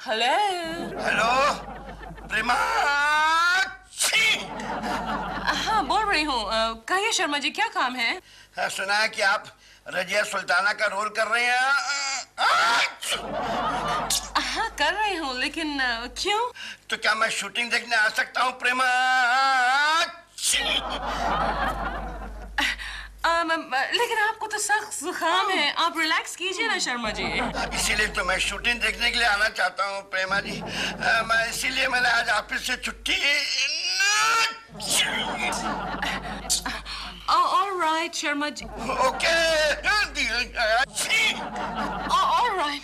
Hello. Hello प्रेमा। हाँ, बोल रही हूँ। कहिए शर्मा जी, क्या काम है? सुना है कि आप रजिया सुल्ताना का रोल कर रहे हैं। हाँ, कर रही हूँ, लेकिन क्यों? तो क्या मैं शूटिंग देखने आ सकता हूँ प्रेमा? लेकिन आपको तो सख्त जुकाम है, आप रिलैक्स कीजिए ना शर्मा जी। इसीलिए तो मैं शूटिंग देखने के लिए आना चाहता हूँ प्रेमा जी। इसीलिए मैंने आज ऑफिस से छुट्टी। Alright Sharma ji. Okay. Alright.